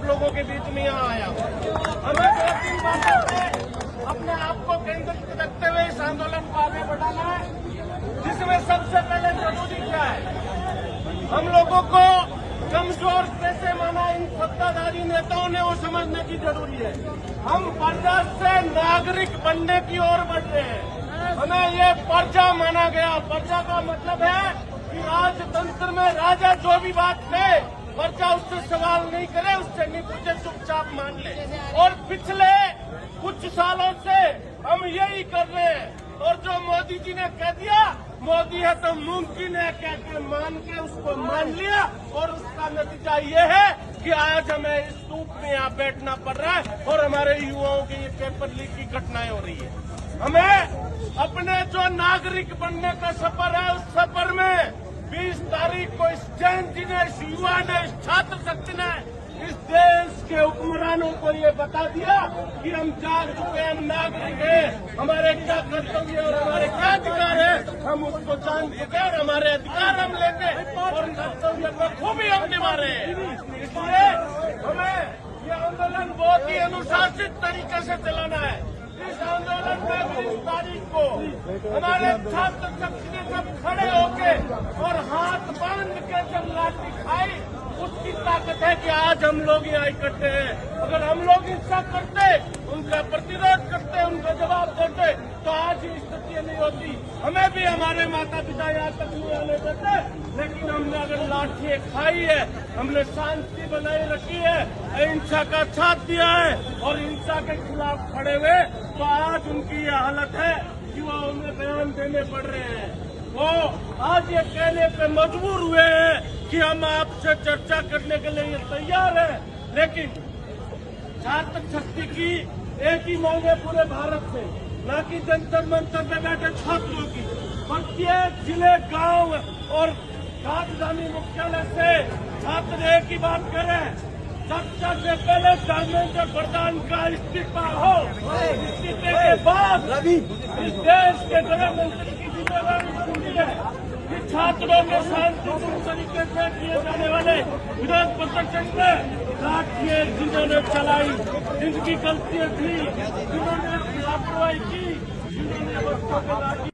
लोगों के बीच में यहाँ आया हूँ। हमें 2-3 बातों पे अपने आप को केंद्रित रखते हुए इस आंदोलन को आगे बढ़ाना है, जिसमें सबसे पहले जरूरी क्या है, हम लोगों को कमजोर कैसे माना इन सत्ताधारी नेताओं ने, वो समझने की जरूरी है। हम प्रजा से नागरिक बनने की ओर बढ़ रहे हैं। हमें ये प्रजा माना गया। प्रजा का मतलब है कि राजतंत्र में राजा जो भी बात कहे, प्रजा उससे सवाल नहीं करे, उससे नहीं पूछे, चुपचाप मान ले। और पिछले कुछ सालों से हम यही कर रहे हैं। और जो मोदी जी ने कह दिया, मोदी है तो मुमकिन है कह के मान के उसको मान लिया, और उसका नतीजा ये है कि आज हमें इस धूप में यहाँ बैठना पड़ रहा है और हमारे युवाओं के ये पेपर लीक की घटनाएं हो रही है। हमें अपने जो नागरिक बनने का सफर है, उस सफर में 20 तारीख को इस जैन जी ने, इस युवा ने, इस छात्र शक्ति ने इस देश के हुक्मरानों को ये बता दिया कि हम जाग चुके हैं, हम नागरिक हैं, हमारे क्या कर्तव्य और हमारे क्या अधिकार है, हम उसको जान चुके हैं और हमारे अधिकार हम लेंगे और कर्तव्य को खूबी हम निभा रहे हैं। इसलिए हमें ये आंदोलन बहुत ही अनुशासित तरीके से चलाना है। इस आंदोलन में 20 तारीख को हमारे छात्र शक्ति ने सब खड़े होके और हाथ बांध के जब लाठी खाई, उसकी ताकत है कि आज हम लोग यहाँ इकट्ठे हैं। अगर हम लोग हिंसा करते, उनका प्रतिरोध करते, उनका जवाब देते, तो आज ये स्थिति नहीं होती। हमें भी हमारे माता पिता यहाँ तक नहीं आने देते, लेकिन हमने अगर लाठी खाई है, हमने शांति बनाए रखी है, अहिंसा का साथ दिया है और हिंसा के खिलाफ खड़े हुए, तो आज उनकी ये हालत है कि वो उन्हें बयान देने पड़ रहे हैं। वो आज ये कहने पे मजबूर हुए हैं कि हम आपसे चर्चा करने के लिए तैयार हैं, लेकिन छात्र शक्ति की एक ही मांग है पूरे भारत से, न कि जंतर मंतर में बैठे छात्रों की। प्रत्येक जिले, गांव और राजधानी मुख्यालय से छात्र एक ही बात करें, चर्चा से पहले धर्मेंद्र प्रधान का इस्तीफा हो। इस्तीफे के बाद इस देश के गृह मंत्री की जिम्मेदारी बनती है कि छात्रों के शांतिपूर्ण तरीके से किए जाने वाले विरोध प्रदर्शन में लाठियां जिन्होंने चलाई, जिनकी गलतियां थी, जिन्होंने लापरवाही की, जिन्होंने बच्चों को लाठी